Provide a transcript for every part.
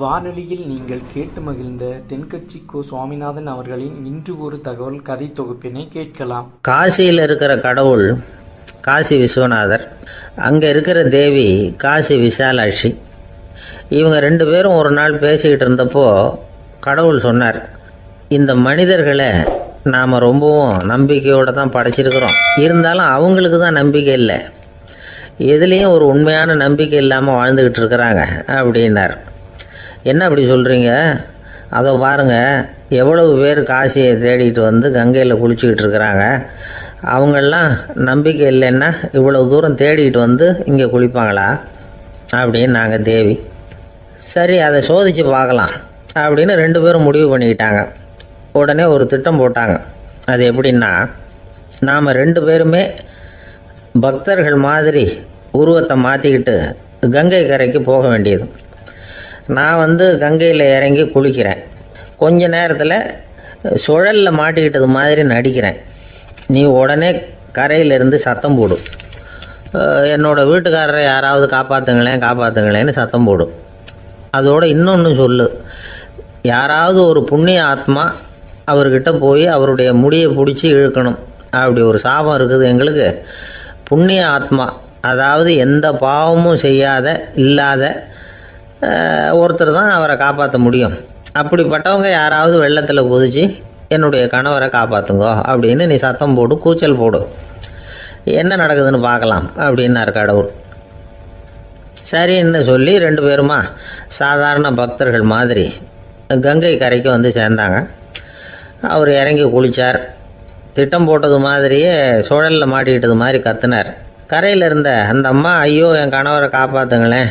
வானொலியில் நீங்கள் கேட்டு மகிழ்ந்த தென்கட்சி கோ சுவாமிநாதன் அவர்களின் இன்று ஒரு தகவல் கதை தொகுப்பினை கேட்கலாம். காசியில் இருக்கிற கடவுள் காசி விஸ்வநாதர், அங்கே இருக்கிற தேவி காசி விசாலாட்சி. இவங்க ரெண்டு பேரும் ஒரு நாள் பேசிக்கிட்டு இருந்தப்போ கடவுள் சொன்னார், இந்த மனிதர்களை நாம் ரொம்பவும் நம்பிக்கையோடு தான் படைச்சிருக்கிறோம், இருந்தாலும் அவங்களுக்கு தான் நம்பிக்கை இல்லை, எதுலேயும் ஒரு உண்மையான நம்பிக்கை இல்லாமல் வாழ்ந்துக்கிட்டு இருக்கிறாங்க அப்படின்னார். என்ன அப்படி சொல்கிறீங்க? அதை பாருங்கள், எவ்வளவு பேர் காசியை தேடிட்டு வந்து கங்கையில் குளிச்சுக்கிட்டு இருக்கிறாங்க, அவங்களெலாம் நம்பிக்கை இல்லைன்னா இவ்வளவு தூரம் தேடிட்டு வந்து இங்கே குளிப்பாங்களா அப்படின்னு நாங்கள் தேவி. சரி, அதை சோதித்து பார்க்கலாம் அப்படின்னு ரெண்டு பேரும் முடிவு பண்ணிக்கிட்டாங்க. உடனே ஒரு திட்டம் போட்டாங்க. அது எப்படின்னா, நாம் ரெண்டு பேருமே பக்தர்கள் மாதிரி உருவத்தை மாற்றிக்கிட்டு கங்கை கரைக்கு போக வேண்டியது. நான் வந்து கங்கையில் இறங்கி குளிக்கிறேன், கொஞ்ச நேரத்தில் சுழலில் மாட்டிக்கிட்டது மாதிரி நடிக்கிறேன். நீ உடனே கரையிலேருந்து சத்தம் போடும், என்னோடய வீட்டுக்காரரை யாராவது காப்பாற்றுங்களேன்னு சத்தம் போடும். அதோடு இன்னொன்று சொல்லு, யாராவது ஒரு புண்ணிய ஆத்மா அவர்கிட்ட போய் அவருடைய முடியை பிடிச்சி இழுக்கணும், அப்படி ஒரு சாபம் இருக்குது எங்களுக்கு. புண்ணிய ஆத்மா, அதாவது எந்த பாவமும் செய்யாத இல்லாத ஒருத்தர் தான் அவரை காப்பாற்ற முடியும். அப்படிப்பட்டவங்க யாராவது வெள்ளத்தில் குதித்து என்னுடைய கணவரை காப்பாற்றுங்கோ அப்படின்னு நீ சத்தம் போடு, கூச்சல் போடு, என்ன நடக்குதுன்னு பார்க்கலாம் அப்படின்னார் கடவுள். சரின்னு சொல்லி ரெண்டு பேருமா சாதாரண பக்தர்கள் மாதிரி கங்கை கரைக்கு வந்து சேர்ந்தாங்க. அவர் இறங்கி குளித்தார். திட்டம் போட்டது மாதிரியே சுழலில் மாட்டிக்கிட்டது மாதிரி கத்துனார். கரையில் இருந்த அந்த அம்மா, ஐயோ என் கணவரை காப்பாற்றுங்களேன்,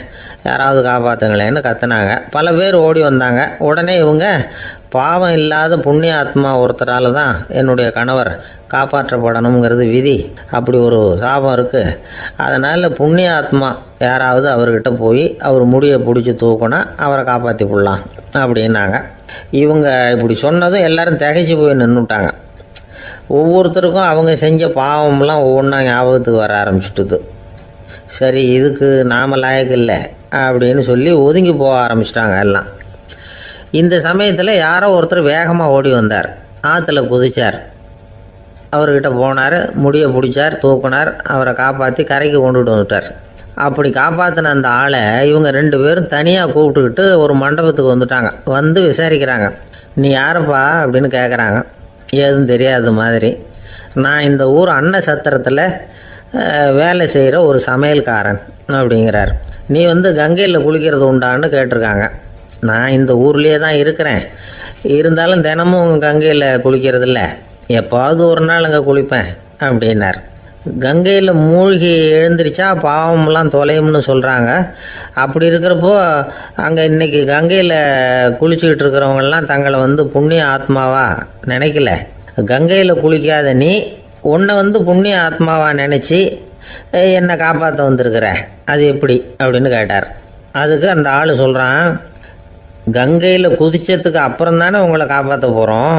யாராவது காப்பாற்றுங்களேன்னு கத்துனாங்க. பல பேர் ஓடி வந்தாங்க. உடனே இவங்க, பாவம் இல்லாத புண்ணிய ஆத்மா ஒருத்தரால் தான் என்னுடைய கணவர் காப்பாற்றப்படணுங்கிறது விதி, அப்படி ஒரு சாபம் இருக்குது, அதனால் புண்ணிய ஆத்மா யாராவது அவர்கிட்ட போய் அவர் முடியை பிடிச்சி தூக்கினா அவரை காப்பாற்றி விடலாம் அப்படின்னாங்க. இவங்க இப்படி சொன்னதும் எல்லோரும் திகைச்சு போய் நின்றுட்டாங்க. ஒவ்வொருத்தருக்கும் அவங்க செஞ்ச பாவம்லாம் ஒவ்வொன்றா ஞாபகத்துக்கு வர ஆரம்பிச்சுட்டுது. சரி, இதுக்கு நாம் லாயக்கு இல்லை அப்படின்னு சொல்லி ஒதுங்கி போக ஆரம்பிச்சிட்டாங்க எல்லாம். இந்த சமயத்தில் யாரோ ஒருத்தர் வேகமாக ஓடி வந்தார், ஆற்றுல குதிச்சார். அவர்கிட்ட போனார், முடியை பிடிச்சார், தூக்கினார், அவரை காப்பாற்றி கரைக்கு கொண்டுட்டு வந்துட்டார். அப்படி காப்பாற்றின அந்த ஆளை இவங்க ரெண்டு பேரும் தனியாக கூப்பிட்டுக்கிட்டு ஒரு மண்டபத்துக்கு வந்துட்டாங்க. வந்து விசாரிக்கிறாங்க. நீ யாரப்பா அப்படின்னு கேட்குறாங்க. ஏதும் தெரியாத மாதிரி. நான் இந்த ஊர் அன்ன சத்திரத்தில் வேலை செய்கிற ஒரு சமையல்காரன் அப்படிங்கிறார். நீ வந்து கங்கையில் குளிக்கிறது உண்டான்னு கேட்டிருக்காங்க. நான் இந்த ஊர்லேயே தான் இருக்கிறேன், இருந்தாலும் தினமும் கங்கையில் குளிக்கிறதில்ல, எப்பாவது ஒரு நாள் அங்கே குளிப்பேன் அப்படின்னார். கங்கையில் மூழ்கி எழுந்திரிச்சா பாவம்லாம் தொலையும்னு சொல்கிறாங்க. அப்படி இருக்கிறப்போ அங்கே இன்றைக்கி கங்கையில் குளிச்சுக்கிட்டு இருக்கிறவங்கெல்லாம் தங்களை வந்து புண்ணிய ஆத்மாவாக நினைக்கல. கங்கையில் குளிக்காத நீ உன்னை வந்து புண்ணிய ஆத்மாவாக நினச்சி என்னை காப்பாற்ற வந்திருக்கிற, அது எப்படி அப்படின்னு கேட்டார். அதுக்கு அந்த ஆள் சொல்கிறான், கங்கையில் குதித்ததுக்கு அப்புறம் தானே உங்களை காப்பாற்ற போகிறோம்,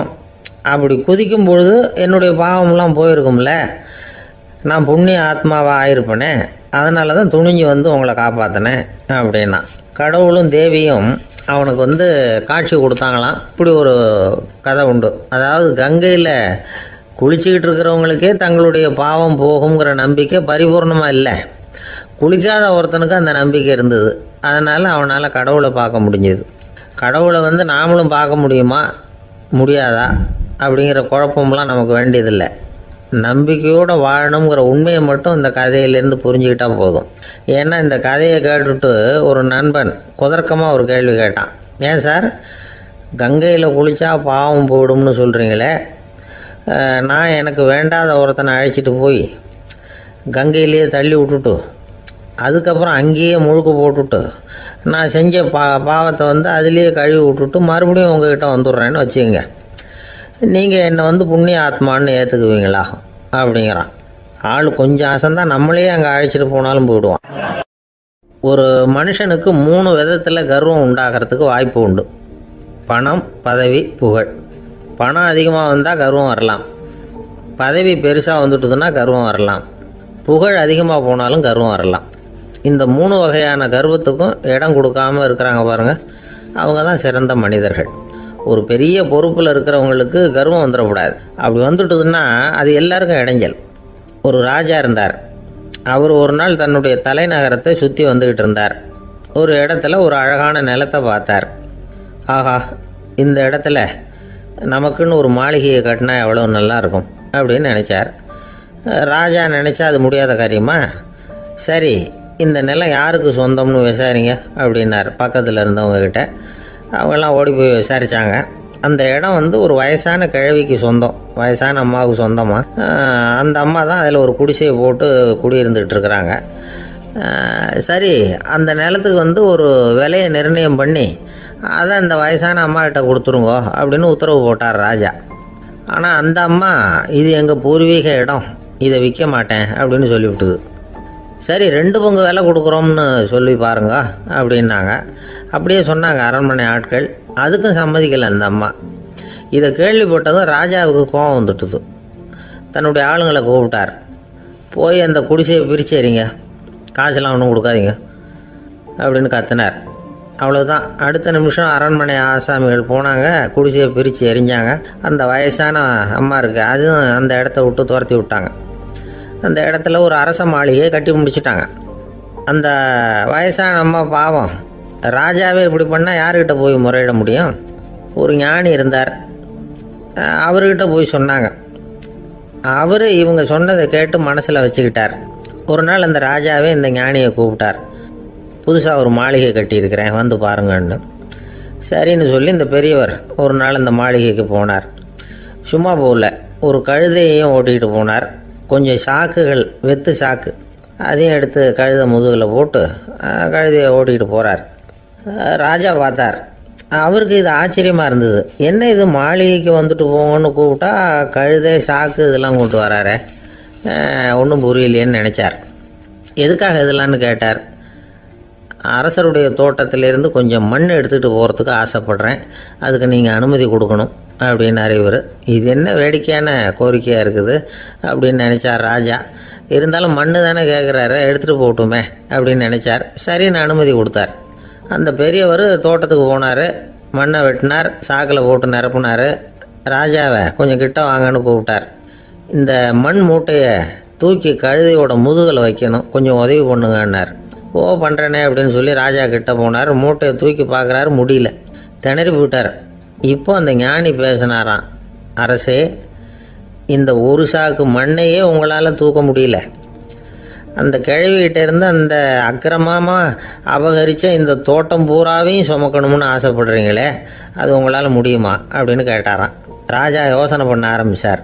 அப்படி குதிக்கும் பொழுது என்னுடைய பாவம்லாம் போயிருக்கும்ல, நான் புண்ணிய ஆத்மாவாக ஆயிருப்பேனே, அதனால தான் துணிஞ்சு வந்து உங்களை காப்பாற்றினேன் அப்படின்னா. கடவுளும் தேவியும் அவனுக்கு வந்து காட்சி கொடுத்தாங்களாம். இப்படி ஒரு கதை உண்டு. அதாவது கங்கையில் குளிச்சுக்கிட்டு இருக்கிறவங்களுக்கே தங்களுடைய பாவம் போகுங்கிற நம்பிக்கை பரிபூர்ணமாக இல்லை. குளிக்காத ஒருத்தனுக்கு அந்த நம்பிக்கை இருந்தது. அதனால் அவனால் கடவுளை பார்க்க முடிஞ்சது. கடவுளை வந்து நாமளும் பார்க்க முடியுமா முடியாதா அப்படிங்கிற குழப்பம்லாம் நமக்கு வேண்டியதில்லை. நம்பிக்கையோடு வாழணுங்கிற உண்மையை மட்டும் இந்த கதையிலேருந்து புரிஞ்சுக்கிட்டால் போதும். ஏன்னா இந்த கதையை கேட்டுட்டு ஒரு நண்பன் குதர்க்கமாக ஒரு கேள்வி கேட்டான். ஏன் சார், கங்கையில் குளித்தா பாவம் போயிடும்னு சொல்கிறீங்களே, நான் எனக்கு வேண்டாத ஒருத்தனை அழைச்சிட்டு போய் கங்கையிலேயே தள்ளி விட்டுட்டு அதுக்கப்புறம் அங்கேயே முழுக்க போட்டுட்டு நான் செஞ்ச பாவத்தை வந்து அதுலேயே கழுவி விட்டுட்டு மறுபடியும் உங்ககிட்ட வந்துடுறேன்னு வச்சுக்கோங்க, நீங்கள் என்னை வந்து புண்ணிய ஆத்மான்னு ஏற்றுக்குவீங்களா அப்படிங்கிறான். ஆள் கொஞ்சம் ஆசைந்தான், நம்மளே அங்கே அழைச்சிட்டு போனாலும் போயிடுவான். ஒரு மனுஷனுக்கு 3 விதத்தில் கர்வம் உண்டாகிறதுக்கு வாய்ப்பு உண்டு. பணம், பதவி, புகழ். பணம் அதிகமாக வந்தால் கர்வம் வரலாம், பதவி பெருசாக வந்துட்டுதுன்னா கர்வம் வரலாம், புகழ் அதிகமாக போனாலும் கர்வம் வரலாம். இந்த 3 வகையான கர்வத்துக்கும் இடம் கொடுக்காமல் இருக்கிறாங்க பாருங்கள், அவங்க தான் சிறந்த மனிதர்கள். ஒரு பெரிய பொறுப்பில் இருக்கிறவங்களுக்கு கர்வம் வந்துடக்கூடாது. அப்படி வந்துட்டுதுன்னா அது எல்லாருக்கும் இடைஞ்சல். ஒரு ராஜா இருந்தார். அவர் ஒரு நாள் தன்னுடைய தலைநகரத்தை சுற்றி வந்துக்கிட்டு இருந்தார். ஒரு இடத்துல ஒரு அழகான நிலத்தை பார்த்தார். ஆஹா, இந்த இடத்துல நமக்குன்னு ஒரு மாளிகையை கட்டினா எவ்வளோ நல்லாயிருக்கும் அப்படின்னு நினச்சார். ராஜா நினச்சா அது முடியாத காரியமா? சரி, இந்த நிலம் யாருக்கு சொந்தம்னு விசாரிங்க அப்படின்னார் பக்கத்தில் இருந்தவங்கக்கிட்ட. அவங்கெல்லாம் ஓடி போய் விசாரித்தாங்க. அந்த இடம் ஒரு வயசான கிழவிக்கு சொந்தம், வயசான அம்மாவுக்கு சொந்தமாக. அந்த அம்மா தான் அதில் ஒரு குடிசையை போட்டு குடியிருந்துகிட்டு இருக்கிறாங்க. சரி, அந்த நிலத்துக்கு ஒரு விலையை நிர்ணயம் பண்ணி அதை அந்த வயசான அம்மாக்கிட்ட கொடுத்துருங்கோ அப்படின்னு உத்தரவு போட்டார் ராஜா. ஆனால் அந்த அம்மா இது எங்கள் பூர்வீக இடம், இதை விற்க மாட்டேன் அப்படின்னு சொல்லிவிட்டுது. சரி, 2 பங்கு விலை கொடுக்குறோம்னு சொல்லி பாருங்க அப்படின்னாங்க. அப்படியே சொன்னாங்க அரண்மனை ஆட்கள். அதுக்கும் சம்மதிக்கலை அந்த அம்மா. இதை கேள்விப்பட்டதும் ராஜாவுக்கு கோபம் வந்துட்டுது. தன்னுடைய ஆளுங்களை கூப்பிட்டார். போய் அந்த குடிசையை பிரித்து எறிங்க, காசெல்லாம் ஒன்றும் கொடுக்காதீங்க அப்படின்னு கத்தினார். அவ்வளோதான். அடுத்த நிமிஷம் அரண்மனை ஆசாமிகள் போனாங்க, குடிசையை பிரித்து எரிஞ்சாங்க. அந்த வயசான அம்மா இருக்கு, அதுவும் அந்த இடத்த விட்டு துரத்தி விட்டாங்க. அந்த இடத்துல ஒரு அரச மாளிகையை கட்டி முடிச்சிட்டாங்க. அந்த வயசான அம்மா பாவம், ராஜாவே இப்படி பண்ணால் யார்கிட்ட போய் முறையிட முடியும்? ஒரு ஞானி இருந்தார், அவர்கிட்ட போய் சொன்னாங்க. அவர் இவங்க சொன்னதை கேட்டு மனசில் வச்சுக்கிட்டார். ஒரு நாள் அந்த ராஜாவே இந்த ஞானியை கூப்பிட்டார். புதுசாக ஒரு மாளிகை கட்டியிருக்கிறேன், வந்து பாருங்கன்னு. சரின்னு சொல்லி இந்த பெரியவர் ஒரு நாள் அந்த மாளிகைக்கு போனார். சும்மா போகல, ஒரு கழுதையையும் ஓட்டிக்கிட்டு போனார். கொஞ்சம் சாக்குகள், வெத்து சாக்கு, அதையும் எடுத்து கழுதை முதுகில் போட்டு கழுதையை ஓட்டிக்கிட்டு போகிறார். ராஜா பார்த்தார். அவருக்கு இது ஆச்சரியமாக இருந்தது. என்ன இது, மாளிகைக்கு வந்துட்டு போங்கன்னு கூப்பிட்டா கழுதை சாக்கு இதெல்லாம் கொண்டு வராரு, ஒன்றும் புரியலையேன்னு நினச்சார். எதுக்காக இதெல்லாம்னு கேட்டார். அரசருடைய தோட்டத்திலேருந்து கொஞ்சம் மண் எடுத்துகிட்டு போகிறதுக்கு ஆசைப்பட்றேன், அதுக்கு நீங்கள் அனுமதி கொடுக்கணும் அப்படின்னாரு இவர். இது என்ன வேடிக்கையான கோரிக்கையாக இருக்குது அப்படின்னு நினச்சார் ராஜா. இருந்தாலும் மண் தானே கேட்குறாரு, எடுத்துகிட்டு போகட்டுமே அப்படின்னு நினச்சார். சரின்னு அனுமதி கொடுத்தார். அந்த பெரியவர் தோட்டத்துக்கு போனார், மண்ணை வெட்டினார், சாக்கில் போட்டு நிரப்புனார். ராஜாவை கொஞ்சம் கிட்ட வாங்கன்னு கூப்பிட்டார். இந்த மண் மூட்டையை தூக்கி கழுதையோட முதுகில் வைக்கணும், கொஞ்சம் உதவி பண்ணுங்கன்னார். ஓ, பண்ணுறேனே அப்படின்னு சொல்லி ராஜா கிட்ட போனார். மூட்டையை தூக்கி பார்க்குறாரு, முடியல, திணறி போயிட்டார். இப்போ அந்த ஞானி பேசினாராம். அரசே, இந்த ஒரு சாக்கு மண்ணையே உங்களால் தூக்க முடியல, அந்த கிழவிகிட்ட இருந்து அந்த அக்கிரமமாக அபகரித்த இந்த தோட்டம் பூராவையும் சுமக்கணும்னு ஆசைப்படுறீங்களே, அது உங்களால் முடியுமா அப்படின்னு கேட்டாராம். ராஜா யோசனை பண்ண ஆரம்பித்தார்.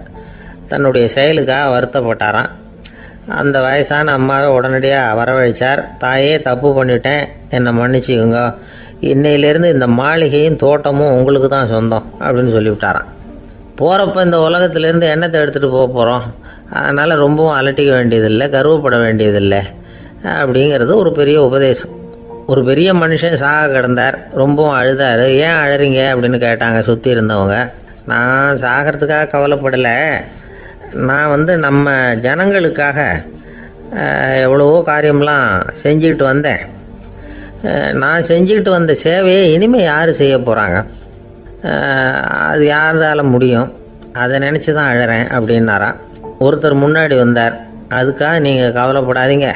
தன்னுடைய செயலுக்காக வருத்தப்பட்டாராம். அந்த வயசான அம்மாவை உடனடியாக வரவழைச்சார். தாயே, தப்பு பண்ணிட்டேன், என்னை மன்னிச்சுக்குங்க, இன்னையிலேருந்து இந்த மாளிகையும் தோட்டமும் உங்களுக்கு தான் சொந்தம் அப்படின்னு சொல்லிவிட்டாராம். போகிறப்ப இந்த உலகத்திலேருந்து எண்ணத்தை எடுத்துகிட்டு போக போகிறோம், அதனால் ரொம்பவும் அலட்டிக்க வேண்டியதில்லை, கர்வப்பட வேண்டியதில்லை அப்படிங்கிறது ஒரு பெரிய உபதேசம். ஒரு பெரிய மனுஷன் சாக கிடந்தார், ரொம்பவும் அழுதார். ஏன் அழறீங்க அப்படின்னு கேட்டாங்க சுற்றி இருந்தவங்க. நான் சாகிறதுக்காக கவலைப்படலை, நான் நம்ம ஜனங்களுக்காக எவ்வளவோ காரியம்லாம் செஞ்சுக்கிட்டு வந்தேன். நான் செஞ்சுக்கிட்டு வந்த சேவையை இனிமேல் யார் செய்ய போகிறாங்க, அது யாரால் முடியும், அதை நினச்சி தான் அழறேன் அப்படின்னாராம். ஒருத்தர் முன்னாடி வந்தார். அதுக்காக நீங்கள் கவலைப்படாதீங்க,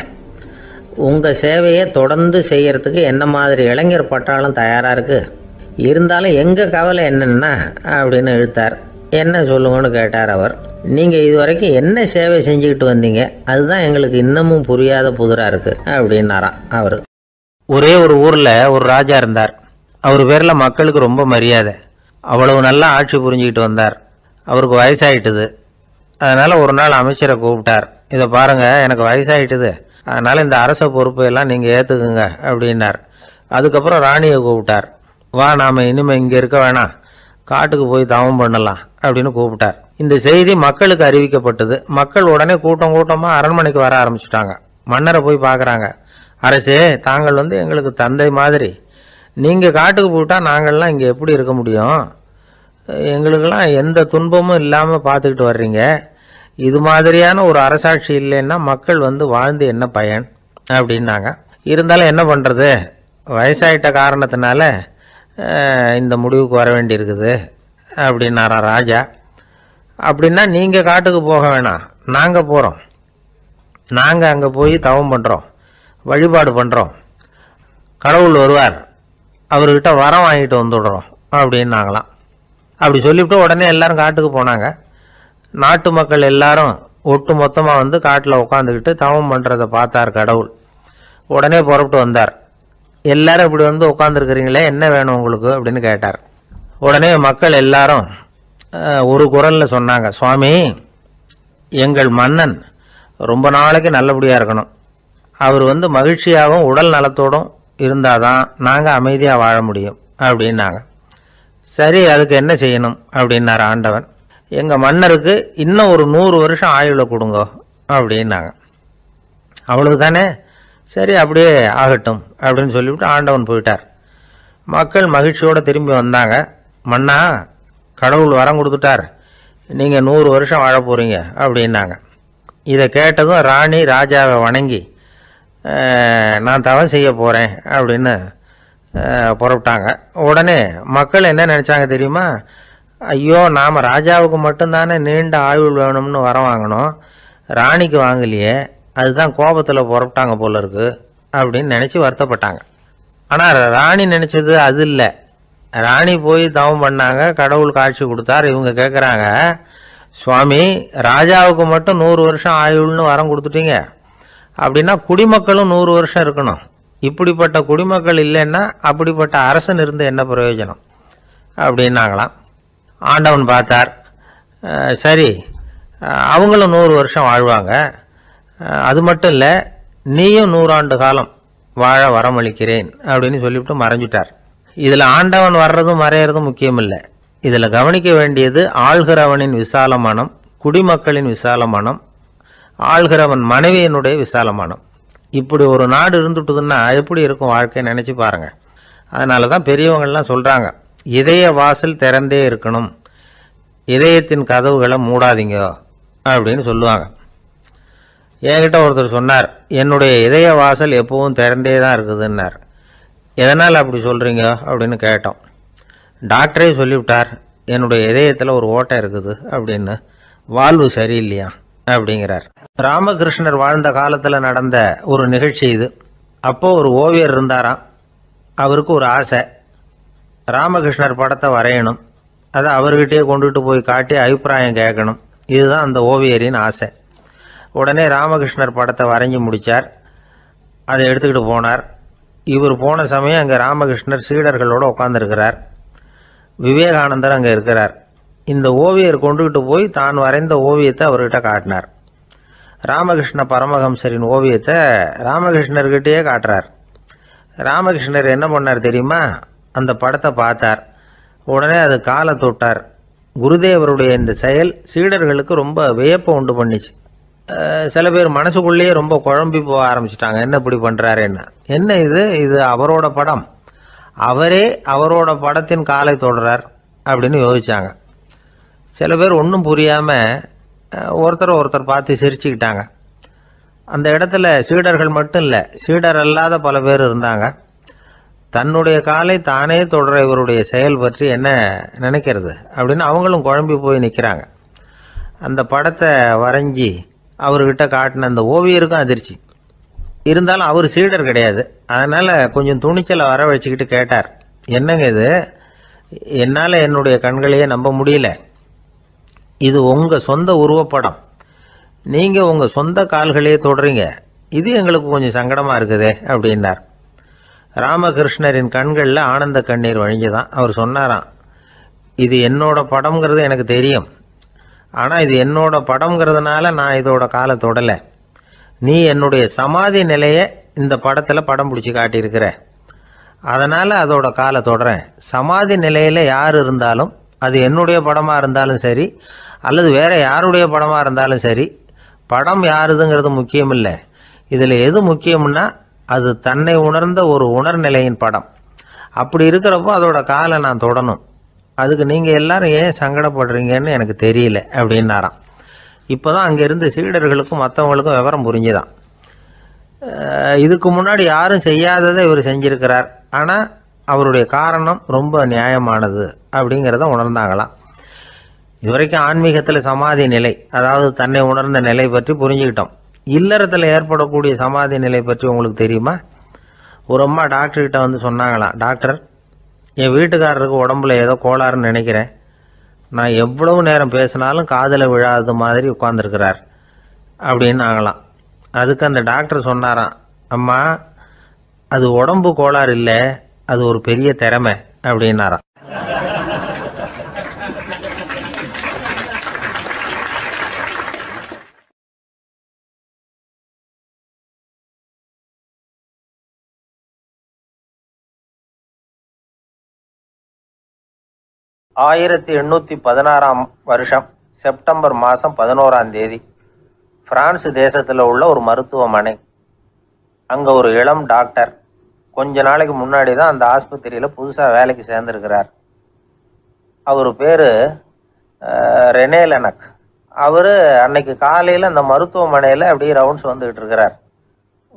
உங்கள் சேவையை தொடர்ந்து செய்கிறதுக்கு என்ன மாதிரி இளைஞர் பட்டாலும் தயாராக இருக்குது, இருந்தாலும் எங்கள் கவலை என்னென்னா அப்படின்னு இழுத்தார். என்ன சொல்லுங்கன்னு கேட்டார் அவர். நீங்கள் இது வரைக்கும் என்ன சேவை செஞ்சுக்கிட்டு வந்தீங்க, அதுதான் எங்களுக்கு இன்னமும் புரியாத புதிராக இருக்குது அப்படின்னாராம் அவர். ஒரே ஒரு ஊரில் ஒரு ராஜா இருந்தார். அவர் பேரில் மக்களுக்கு ரொம்ப மரியாதை. அவ்வளவு நல்லா ஆட்சி புரிஞ்சுக்கிட்டு வந்தார். அவருக்கு வயசாயிட்டுது. அதனால் ஒரு நாள் அமைச்சரை கூப்பிட்டார். இதை பாருங்கள், எனக்கு வயசாயிட்டுது, அதனால் இந்த அரச பொறுப்பையெல்லாம் நீங்கள் ஏற்றுக்குங்க அப்படின்னார். அதுக்கப்புறம் ராணியை கூப்பிட்டார். வா, நாம் இனிமேல் இங்கே இருக்க வேணாம், காட்டுக்கு போய் தவம் பண்ணலாம் அப்படின்னு கூப்பிட்டார். இந்த செய்தி மக்களுக்கு அறிவிக்கப்பட்டது. மக்கள் உடனே கூட்டம் கூட்டமாக அரண்மனைக்கு வர ஆரம்பிச்சுட்டாங்க. மன்னரை போய் பார்க்குறாங்க. அரசே, தாங்கள் எங்களுக்கு தந்தை மாதிரி, நீங்கள் காட்டுக்கு போயிட்டால் நாங்கள்லாம் இங்கே எப்படி இருக்க முடியும், எங்களுக்கெல்லாம் எந்த துன்பமும் இல்லாமல் பார்த்துக்கிட்டு வர்றீங்க, இது மாதிரியான ஒரு அரசாட்சி இல்லைன்னா மக்கள் வாழ்ந்து என்ன பயன் அப்படின்னாங்க. இருந்தாலும் என்ன பண்ணுறது, வயசாயிட்ட காரணத்தினால இந்த முடிவுக்கு வர வேண்டியிருக்குது அப்படின்னாரா ராஜா. அப்படின்னா நீங்கள் காட்டுக்கு போக வேணாம், நாங்கள் போகிறோம். நாங்கள் அங்கே போய் தவம் பண்ணுறோம், வழிபாடு பண்ணுறோம், கடவுள் வருவார், அவர்கிட்ட வரம் வாங்கிட்டு வந்துடுறோம் அப்படின்னாங்களாம். அப்படி சொல்லிவிட்டு உடனே எல்லாரும் காட்டுக்கு போனாங்க. நாட்டு மக்கள் எல்லாரும் ஒட்டு மொத்தமாக வந்து காட்டில் உட்காந்துக்கிட்டு தவம் பண்ணுறதை பார்த்தார் கடவுள். உடனே புறப்பட்டு வந்தார். எல்லாரும் இப்படி வந்து உட்காந்துருக்கிறீங்களே, என்ன வேணும் உங்களுக்கு அப்படின்னு கேட்டார். உடனே மக்கள் எல்லாரும் ஒரு குரலில் சொன்னாங்க, சுவாமி, எங்கள் மன்னன் ரொம்ப நாளைக்கு நல்லபடியாக இருக்கணும். அவர் வந்து மகிழ்ச்சியாகவும் உடல் நலத்தோடும் இருந்தாதான் நாங்கள் அமைதியாக வாழ முடியும் அப்படின்னாங்க. சரி, அதுக்கு என்ன செய்யணும் அப்படின்னார் ஆண்டவன். எங்கள் மன்னருக்கு இன்னும் ஒரு 100 வருஷம் ஆயுளை கொடுங்க அப்படின்னாங்க. அவ்வளவு தானே, சரி அப்படியே ஆகட்டும் அப்படின்னு சொல்லிவிட்டு ஆண்டவன் போயிட்டார். மக்கள் மகிழ்ச்சியோடு திரும்பி வந்தாங்க. மன்னா, கடவுள் வரம் கொடுத்துட்டார், நீங்கள் 100 வருஷம் வாழ போகிறீங்க அப்படின்னாங்க. இதை கேட்டதும் ராணி ராஜாவை வணங்கி நான் தவம் செய்ய போகிறேன் அப்படின்னு புறப்பட்டாங்க. உடனே மக்கள் என்ன நினச்சாங்க தெரியுமா? ஐயோ, நாம் ராஜாவுக்கு மட்டும்தானே நீண்ட ஆயுள் வேணும்னு வரம் வாங்கினோம், ராணிக்கு வாங்கலையே, அதுதான் கோபத்தில் புறப்பட்டாங்க போல இருக்கு அப்படின்னு நினச்சி வருத்தப்பட்டாங்க. ஆனால் ராணி நினச்சது அது இல்லை. ராணி போய் தவம் பண்ணாங்க, கடவுள் காட்சி கொடுத்தார். இவங்க கேட்குறாங்க, சுவாமி, ராஜாவுக்கு மட்டும் 100 வருஷம் ஆயுள்னு வரம் கொடுத்துட்டீங்க, அப்படின்னா குடிமக்களும் 100 வருஷம் இருக்கணும். இப்படிப்பட்ட குடிமக்கள் இல்லைன்னா அப்படிப்பட்ட அரசன் இருந்து என்ன பிரயோஜனம் அப்படின்னாங்களாம். ஆண்டவன் பார்த்தார், சரி அவங்களும் 100 வருஷம் வாழ்வாங்க, அது மட்டும் இல்லை நீயும் 100 ஆண்டு காலம் வாழ வரமளிக்கிறேன் அப்படின்னு சொல்லிவிட்டு மறைஞ்சிட்டார். இதில் ஆண்டவன் வர்றதும் மறையிறதும் முக்கியம் இல்லை. இதில் கவனிக்க வேண்டியது ஆள்கிறவனின் விசால மனம், குடிமக்களின் விசால மனம், ஆள்கிறவன் மனைவியினுடைய விசால மனம். இப்படி ஒரு நாடு இருந்துட்டுதுன்னா எப்படி இருக்கும் வாழ்க்கை நினச்சி பாருங்கள். அதனால தான் பெரியவங்கள்லாம் சொல்கிறாங்க, இதய வாசல் திறந்தே இருக்கணும், இதயத்தின் கதவுகளை மூடாதீங்க அப்படின்னு சொல்லுவாங்க. என்கிட்ட ஒருத்தர் சொன்னார், என்னுடைய இதய வாசல் எப்பவும் திறந்தே தான் இருக்குதுன்னார். எதனால் அப்படி சொல்கிறீங்க அப்படின்னு கேட்டோம். டாக்டரே சொல்லிவிட்டார், என்னுடைய இதயத்தில் ஒரு ஓட்டை இருக்குது அப்படின்னு, வாழ்வு சரியில்லையா அப்படிங்கிறார். ராமகிருஷ்ணர் வாழ்ந்த காலத்தில் நடந்த ஒரு நிகழ்ச்சி இது. அப்போது ஒரு ஓவியர் இருந்தாராம். அவருக்கு ஒரு ஆசை, ராமகிருஷ்ணர் படத்தை வரையணும், அதை அவர்கிட்டயே கொண்டுட்டு போய் காட்டி அபிப்பிராயம் கேட்கணும். இதுதான் அந்த ஓவியரின் ஆசை. உடனே ராமகிருஷ்ணர் படத்தை வரைஞ்சி முடித்தார். அதை எடுத்துக்கிட்டு போனார். இவர் போன சமயம் அங்கே ராமகிருஷ்ணர் சீடர்களோடு உட்காந்துருக்கிறார். விவேகானந்தர் அங்கே இருக்கிறார். இந்த ஓவியர் கொண்டுகிட்டு போய் தான் வரைந்த ஓவியத்தை அவர்கிட்ட காட்டினார். ராமகிருஷ்ண பரமஹம்சரின் ஓவியத்தை ராமகிருஷ்ணர்கிட்டயே காட்டுறார். ராமகிருஷ்ணர் என்ன பண்ணார் தெரியுமா? அந்த படத்தை பார்த்தார். உடனே அது காலை தொட்டார். குருதேவருடைய இந்த செயல் சீடர்களுக்கு ரொம்ப வியப்பை உண்டு பண்ணிச்சு. சில பேர் மனசுக்குள்ளேயே ரொம்ப குழம்பி போக ஆரம்பிச்சிட்டாங்க, என்ன இப்படி பண்ணுறாருன்னு. என்ன இது அவரோட படம், அவரே அவரோட படத்தின் காலை தொடுறார் அப்படின்னு யோசிச்சாங்க. சில பேர் ஒன்றும் புரியாமல் ஒருத்தர் பார்த்து சிரிச்சுக்கிட்டாங்க. அந்த இடத்துல சீடர்கள் மட்டும் இல்லை, சீடர் அல்லாத பல பேர் இருந்தாங்க. தன்னுடைய காலை தானே தொடர இவருடைய செயல் பற்றி என்ன நினைக்கிறது அப்படின்னு அவங்களும் குழம்பி போய் நிற்கிறாங்க. அந்த படத்தை வரைஞ்சி அவர்கிட்ட காட்டின அந்த ஓவியருக்கும் அதிர்ச்சி. இருந்தாலும் அவர் சீடர் கிடையாது. அதனால் கொஞ்சம் துணிச்சலை வர வச்சுக்கிட்டு கேட்டார், என்னங்க இது, என்னால் என்னுடைய கண்களையே நம்ப முடியல, இது உங்கள் சொந்த உருவப்படம், நீங்கள் உங்கள் சொந்த கால்களையே தொடுறீங்க, இது எங்களுக்கு கொஞ்சம் சங்கடமாக இருக்குதே அப்படின்னார். ராமகிருஷ்ணரின் கண்களில் ஆனந்த கண்ணீர் வழிஞ்சுதான். அவர் சொன்னாராம், இது என்னோட படம்ங்கிறது எனக்கு தெரியும், ஆனால் இது என்னோட படம்ங்கிறதுனால நான் இதோட காலை தொடலை. நீ என்னுடைய சமாதி நிலையை இந்த படத்தில் படம் பிடிச்சி காட்டியிருக்கிற, அதனால் அதோட காலை தொடறேன். சமாதி நிலையில் யார் இருந்தாலும், அது என்னுடைய படமாக இருந்தாலும் சரி அல்லது வேறு யாருடைய படமாக இருந்தாலும் சரி, படம் யாருதுங்கிறது முக்கியம் இல்லை. இதில் எது முக்கியம்னா அது தன்னை உணர்ந்த ஒரு உணர்நிலையின் படம். அப்படி இருக்கிறப்போ அதோட காலை நான் தொடணும். அதுக்கு நீங்கள் எல்லாரும் ஏன் சங்கடப்படுறீங்கன்னு எனக்கு தெரியல அப்படின்னாராம். இப்போ தான் அங்கேருந்து சீடர்களுக்கும் மற்றவங்களுக்கும் விவரம் புரிஞ்சுதான். இதுக்கு முன்னாடி யாரும் செய்யாததை இவர் செஞ்சிருக்கிறார். ஆனால் அவருடைய காரணம் ரொம்ப நியாயமானது அப்படிங்கிறத உணர்ந்தாங்களாம். இதுவரைக்கும் ஆன்மீகத்தில் சமாதி நிலை, அதாவது தன்னை உணர்ந்த நிலை பற்றி புரிஞ்சுக்கிட்டோம். இல்லறத்தில் ஏற்படக்கூடிய சமாதி நிலை பற்றி உங்களுக்கு தெரியுமா? ஒரு அம்மா டாக்டர்கிட்ட வந்து சொன்னாங்களாம், டாக்டர், என் வீட்டுக்காரருக்கு உடம்புல ஏதோ கோளாறுன்னு நினைக்கிறேன். நான் எவ்வளவு நேரம் பேசினாலும் காதில் விழாத மாதிரி உட்கார்ந்துருக்கிறார் அப்படின்னு ஆகலாம். அதுக்கு அந்த டாக்டர் சொன்னாராம், அம்மா, அது உடம்பு கோளாறு இல்லை, அது ஒரு பெரிய திறமை அப்படின்னாராம். ஆயிரத்தி 816 வருஷம் செப்டம்பர் மாதம் 11ஆம் தேதி பிரான்ஸ் தேசத்தில் உள்ள ஒரு மருத்துவமனை. அங்கே ஒரு இளம் டாக்டர் கொஞ்ச நாளைக்கு முன்னாடி தான் அந்த ஆஸ்பத்திரியில் புதுசாக வேலைக்கு சேர்ந்துருக்கிறார். அவர் பேர் ரெனே லெனக். அவர் அன்னைக்கு காலையில் அந்த மருத்துவமனையில் அப்படியே ரவுண்ட்ஸ் வந்துக்கிட்டு இருக்கிறார்.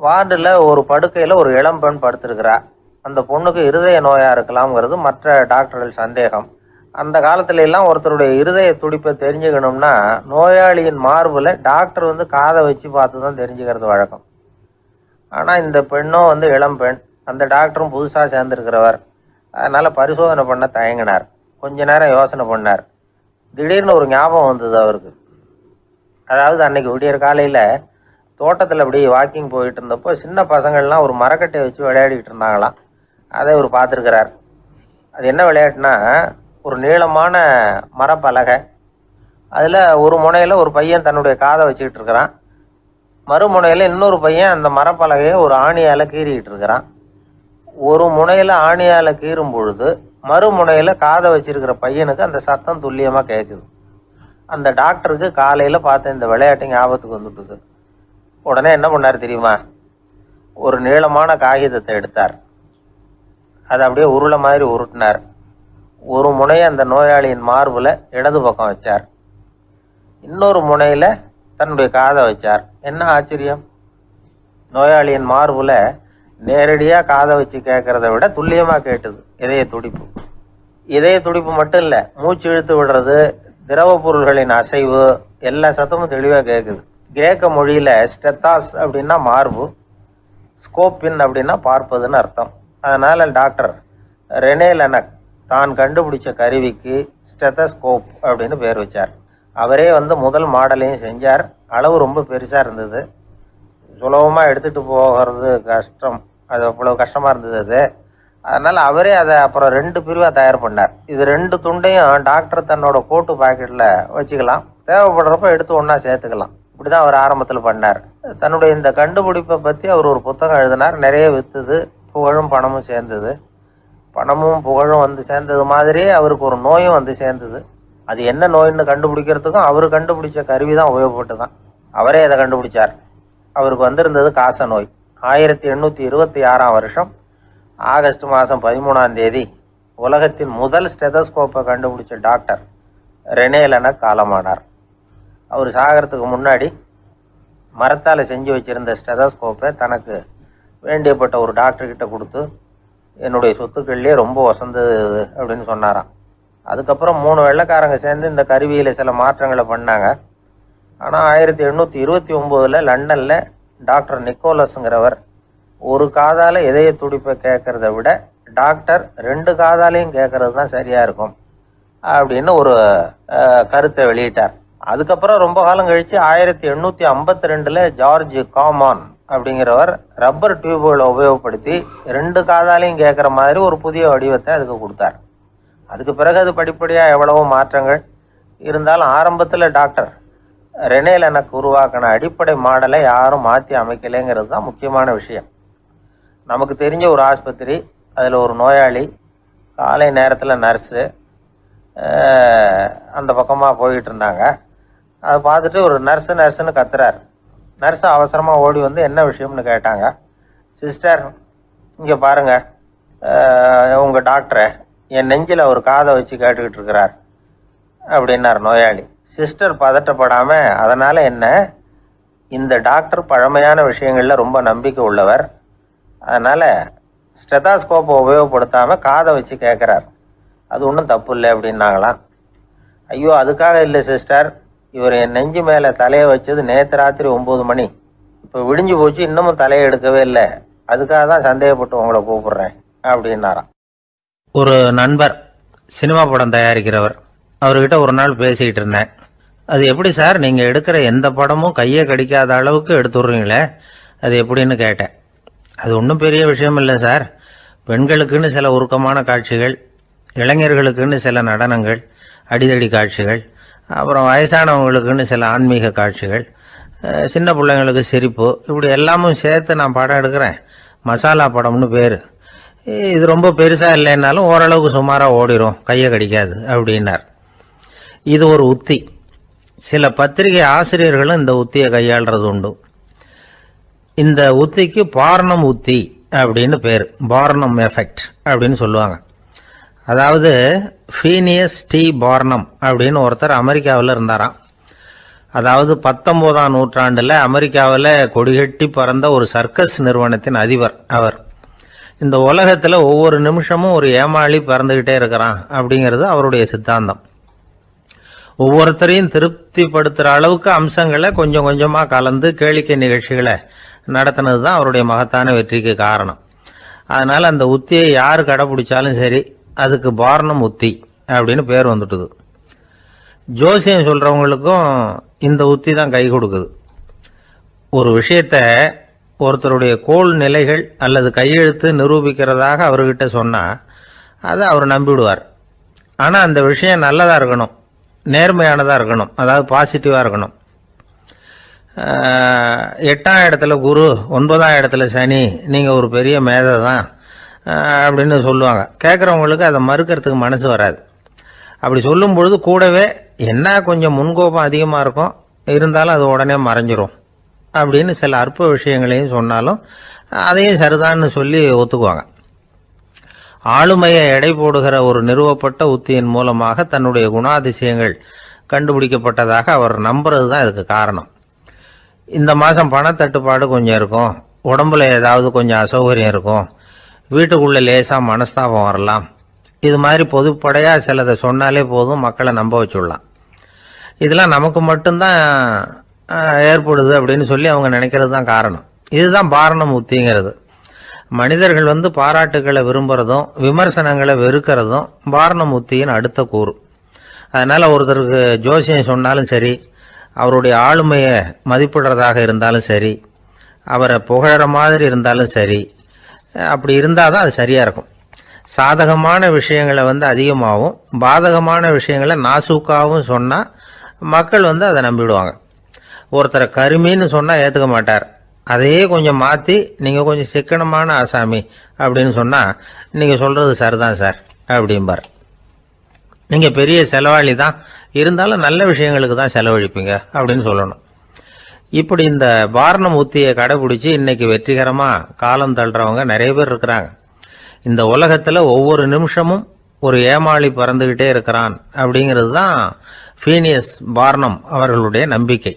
வார்டில் ஒரு படுக்கையில் ஒரு இளம் பெண் படுத்திருக்கிறார். அந்த பொண்ணுக்கு இருதய நோயாக இருக்கலாம்ங்கிறது மற்ற டாக்டர்கள் சந்தேகம். அந்த காலத்துல எல்லாம் ஒருத்தருடைய இருதய துடிப்பை தெரிஞ்சுக்கணும்னா நோயாளியின் மார்பில் டாக்டர் வந்து காதை வச்சு பார்த்து தான் தெரிஞ்சுக்கிறது வழக்கம். ஆனால் இந்த பெண்ணும் வந்து இளம் பெண், அந்த டாக்டரும் புதுசாக சேர்ந்துருக்கிறவர். அதனால் பரிசோதனை பண்ண தயங்கினார். கொஞ்ச நேரம் யோசனை பண்ணார். திடீர்னு ஒரு ஞாபகம் வந்தது அவருக்கு. அதாவது அன்னைக்கு விடியற் காலையில் தோட்டத்தில் அப்படி வாக்கிங் போயிட்டு இருந்தப்போ சின்ன பசங்கள்லாம் ஒரு மரக்கட்டையை வச்சு விளையாடிக்கிட்டு இருந்தாங்களாம். அதை இவர் பார்த்துருக்கிறார். அது என்ன விளையாட்டுனா, ஒரு நீளமான மரப்பலகை, அதில் ஒரு முனையில் ஒரு பையன் தன்னுடைய காதை வச்சுக்கிட்டு இருக்கிறான், மறுமுனையில் இன்னொரு பையன் அந்த மரப்பலகையை ஒரு ஆணியால் கீறிக்கிட்டு இருக்கிறான். ஒரு முனையில் ஆணியால் கீறும் பொழுது மறுமுனையில் காதை வச்சிருக்கிற பையனுக்கு அந்த சத்தம் துல்லியமாக கேட்குது. அந்த டாக்டருக்கு காலையில் பார்த்த இந்த விளையாட்டு ஞாபகத்துக்கு வந்துட்டுது. உடனே என்ன பண்ணார் தெரியுமா? ஒரு நீளமான காகிதத்தை எடுத்தார். அதை அப்படியே உருளை மாதிரி உருட்டினார். ஒரு முனையை அந்த நோயாளியின் மார்பில் இடது பக்கம் வச்சார், இன்னொரு முனையில் தன்னுடைய காதை வச்சார். என்ன ஆச்சரியம்! நோயாளியின் மார்பில் நேரடியாக காதை வச்சு கேட்குறத விட துல்லியமாக கேட்டுது இதய துடிப்பு. இதய துடிப்பு மட்டும் இல்லை, மூச்சு இழுத்து விடுறது, திரவ பொருள்களின் அசைவு, எல்லா சத்தமும் தெளிவாக கேட்குது. கிரேக்க மொழியில் ஸ்டெத்தாஸ் அப்படின்னா மார்பு, ஸ்கோப்பின் அப்படின்னா பார்ப்பதுன்னு அர்த்தம். அதனால் டாக்டர் ரெனே லெனக் தான் கண்டுபிடிச்ச கருவிக்கு ஸ்டெத்தஸ்கோப் அப்படின்னு பேர் வச்சார். அவரே வந்து முதல் மாடலையும் செஞ்சார். அளவு ரொம்ப பெருசாக இருந்தது, சுலபமாக எடுத்துகிட்டு போகிறது கஷ்டம், அது அவ்வளோ கஷ்டமாக இருந்தது அது. அதனால் அவரே அதை அப்புறம் 2 பிரிவாக தயார் பண்ணார். இது 2 துண்டையும் டாக்டர் தன்னோட கோட்டு பாக்கெட்டில் வச்சுக்கலாம், தேவைப்படுறப்ப எடுத்து ஒன்றா சேர்த்துக்கலாம். இப்படி தான் அவர் ஆரம்பத்தில் பண்ணார். தன்னுடைய இந்த கண்டுபிடிப்பை பற்றி அவர் ஒரு புத்தகம் எழுதினார். நிறைய விற்றுது, புகழும் பணமும் சேர்ந்தது. பணமும் புகழும் வந்து சேர்ந்தது மாதிரியே அவருக்கு ஒரு நோயும் வந்து சேர்ந்தது. அது என்ன நோயின்னு கண்டுபிடிக்கிறதுக்கும் அவர் கண்டுபிடிச்ச கருவி தான் உபயோகப்பட்டு தான். அவரே அதை கண்டுபிடிச்சார். அவருக்கு வந்திருந்தது காச நோய். 1826 வருஷம் ஆகஸ்ட் மாதம் 13ஆம் தேதி உலகத்தின் முதல் ஸ்டெதஸ்கோப்பை கண்டுபிடிச்ச டாக்டர் ரெனே லெனக் காலமானார். அவர் சாகிறதுக்கு முன்னாடி மரத்தால் செஞ்சு வச்சுருந்த ஸ்டெதஸ்கோப்பை தனக்கு வேண்டியப்பட்ட ஒரு டாக்டர்கிட்ட கொடுத்து, என்னுடைய சொத்துக்கள்லேயே ரொம்ப வசந்தது அப்படின்னு சொன்னாராம். அதுக்கப்புறம் 3 வெள்ளைக்காரங்க சேர்ந்து இந்த கருவியில் சில மாற்றங்களை பண்ணாங்க. ஆனால் 1829 லண்டனில் டாக்டர் நிக்கோலஸுங்கிறவர் ஒரு காதால் இதய துடிப்பை கேட்குறத விட டாக்டர் 2 காதாலையும் கேட்கறது தான் சரியாக இருக்கும் அப்படின்னு ஒரு கருத்தை வெளியிட்டார். அதுக்கப்புறம் ரொம்ப காலம் கழித்து 1852 ஜார்ஜ் காமான் அப்படிங்கிறவர் ரப்பர் டியூபுகளை உபயோகப்படுத்தி 2 காதாலையும் கேட்குற மாதிரி ஒரு புதிய வடிவத்தை அதுக்கு கொடுத்தார். அதுக்கு பிறகு அது படிப்படியாக எவ்வளவோ மாற்றங்கள் இருந்தாலும் ஆரம்பத்தில் டாக்டர் ரெனே லெனக் உருவாக்கின அடிப்படை மாடலை யாரும் மாற்றி அமைக்கலைங்கிறது தான் முக்கியமான விஷயம். நமக்கு தெரிஞ்ச ஒரு ஆஸ்பத்திரி, அதில் ஒரு நோயாளி, காலை நேரத்தில் நர்ஸு அந்த பக்கமாக போயிட்டு இருந்தாங்க. அதை பார்த்துட்டு ஒரு நர்ஸுன்னு கத்துறார். நர்ஸு அவசரமாக ஓடி வந்து என்ன விஷயம்னு கேட்டாங்க. சிஸ்டர், இங்கே பாருங்கள், உங்கள் டாக்டரை என் நெஞ்சில் ஒரு காதை வச்சு கேட்டுக்கிட்டு இருக்கிறார் அப்படின்னார் நோயாளி. சிஸ்டர் பதட்டப்படாமல், அதனால் என்ன, இந்த டாக்டர் பழமையான விஷயங்களில் ரொம்ப நம்பிக்கை உள்ளவர், அதனால் ஸ்டெதாஸ்கோப்பை உபயோகப்படுத்தாமல் காதை வச்சு கேட்குறார். அது ஒன்றும் தப்பு இல்லை அப்படின்னாங்களாம். ஐயோ, அதுக்காக இல்லை சிஸ்டர், இவர் என் நெஞ்சு மேலே தலையை வச்சது நேற்று ராத்திரி 9 மணி, இப்போ விடிஞ்சு போச்சு, இன்னமும் தலையை எடுக்கவே இல்லை, அதுக்காக தான் சந்தேகப்பட்டு உங்களை கூப்பிடுறேன் அப்படின்னாராம். ஒரு நண்பர் சினிமா படம் தயாரிக்கிறவர், அவர்கிட்ட ஒரு நாள் பேசிக்கிட்டு இருந்தேன். அது எப்படி சார், நீங்கள் எடுக்கிற எந்த படமும் கையை கடிக்காத அளவுக்கு எடுத்துடுறீங்களே, அது எப்படின்னு கேட்டேன். அது ஒன்றும் பெரிய விஷயம் இல்லை சார், பெண்களுக்குன்னு சில உருக்கமான காட்சிகள், இளைஞர்களுக்குன்னு சில நடனங்கள், அடிதடி காட்சிகள், அப்புறம் வயசானவங்களுக்குன்னு சில ஆன்மீக காட்சிகள், சின்ன பிள்ளைங்களுக்கு சிரிப்பு, இப்படி எல்லாமும் சேர்த்து நான் படம் எடுக்கிறேன். மசாலா படம்னு பேர். இது ரொம்ப பெருசாக இல்லைன்னாலும் ஓரளவுக்கு சுமாராக ஓடிடும், கையை கடிக்காது அப்படின்னார். இது ஒரு உத்தி. சில பத்திரிகை ஆசிரியர்களும் இந்த உத்தியை கையாளுறது உண்டு. இந்த உத்திக்கு பார்னம் உத்தி அப்படின்னு பேர், பார்னம் எஃபெக்ட் அப்படின்னு சொல்லுவாங்க. அதாவது ஃபீனியஸ் டி பார்னம் அப்படின்னு ஒருத்தர் அமெரிக்காவில் இருந்தாராம். அதாவது 19ஆம் நூற்றாண்டில் அமெரிக்காவில் கொடிகட்டி பறந்த ஒரு சர்க்கஸ் நிறுவனத்தின் அதிபர் அவர். இந்த உலகத்தில் ஒவ்வொரு நிமிஷமும் ஒரு ஏமாளி பறந்துக்கிட்டே இருக்கிறான் அப்படிங்கிறது அவருடைய சித்தாந்தம். ஒவ்வொருத்தரையும் திருப்திப்படுத்துகிற அளவுக்கு அம்சங்களை கொஞ்சம் கொஞ்சமாக கலந்து கேளிக்கை நிகழ்ச்சிகளை நடத்தினது தான் அவருடைய மகத்தான வெற்றிக்கு காரணம். அதனால் அந்த உத்தியை யார் கடைப்பிடிச்சாலும் சரி, அதுக்கு பார்னம் உத்தி அப்படின்னு பேர் வந்துட்டுது. ஜோசியம் சொல்கிறவங்களுக்கும் இந்த உத்தி தான் கை கொடுக்குது. ஒரு விஷயத்த ஒருத்தருடைய கோள் நிலைகள் அல்லது கையெழுத்து நிரூபிக்கிறதாக அவர்கிட்ட சொன்னால் அதை அவர் நம்பிவிடுவார். ஆனால் அந்த விஷயம் நல்லதாக இருக்கணும், நேர்மையானதாக இருக்கணும், அதாவது பாசிட்டிவாக இருக்கணும். 8ஆம் இடத்துல குரு, 9ஆம் இடத்துல சனி, நீங்கள் ஒரு பெரிய மேதை தான் அப்படின்னு சொல்லுவாங்க. கேட்குறவங்களுக்கு அதை மறுக்கிறதுக்கு மனசு வராது. அப்படி சொல்லும் பொழுது கூடவே என்ன கொஞ்சம் முன்கோபம் அதிகமாக இருக்கும், இருந்தாலும் அது உடனே மறைஞ்சிரும் அப்படின்னு சில அற்ப விஷயங்களையும் சொன்னாலும் அதையும் சரிதான்னு சொல்லி ஒத்துக்குவாங்க. ஆளுமையை எடை போடுகிற ஒரு நிறுவப்பட்ட உத்தியின் மூலமாக தன்னுடைய குணாதிசயங்கள் கண்டுபிடிக்கப்பட்டதாக அவர் நம்புறது தான் இதுக்கு காரணம். இந்த மாதம் பணத்தட்டுப்பாடு கொஞ்சம் இருக்கும், உடம்புல ஏதாவது கொஞ்சம் அசௌகரியம் இருக்கும், வீட்டுக்குள்ளே லேசாக மனஸ்தாபம் வரலாம், இது மாதிரி பொதுப்படையாக சிலதை சொன்னாலே போதும், மக்களை நம்ப வச்சுடலாம். இதெல்லாம் நமக்கு மட்டும்தான் ஏற்படுது அப்படின்னு சொல்லி அவங்க நினைக்கிறது தான் காரணம். இதுதான் பார்னம் உத்திங்கிறது. மனிதர்கள் பாராட்டுகளை விரும்புகிறதும் விமர்சனங்களை வெறுக்கிறதும் பார்னம் உத்தியின் அடுத்த கூறு. அதனால் ஒருத்தருக்கு ஜோசியம் சொன்னாலும் சரி, அவருடைய ஆளுமையை மதிப்பிடுறதாக இருந்தாலும் சரி, அவரை புகழற மாதிரி இருந்தாலும் சரி, அப்படி இருந்தால் தான் அது சரியாக இருக்கும். சாதகமான விஷயங்களை அதிகமாகவும் பாதகமான விஷயங்களை நாசூக்காகவும் சொன்னால் மக்கள் அதை நம்பிவிடுவாங்க. ஒருத்தரை கருமின்னு சொன்னால் ஏற்றுக்க மாட்டார். அதையே கொஞ்சம் மாற்றி நீங்கள் கொஞ்சம் சிக்கனமான ஆசாமி அப்படின்னு சொன்னால் நீங்கள் சொல்கிறது சரிதான் சார் அப்படிம்பார். நீங்கள் பெரிய செலவாளி தான், இருந்தாலும் நல்ல விஷயங்களுக்கு தான் செலவழிப்பீங்க அப்படின்னு சொல்லணும். இப்படி இந்த பார்னம் உத்தியை கடைபிடிச்சி இன்னைக்கு வெற்றிகரமாக காலம் தள்ளுறவங்க நிறைய பேர் இருக்கிறாங்க. இந்த உலகத்தில் ஒவ்வொரு நிமிஷமும் ஒரு ஏமாளி பறந்துக்கிட்டே இருக்கிறான் அப்படிங்கிறது தான் ஃபீனியஸ் பார்னம் அவர்களுடைய நம்பிக்கை.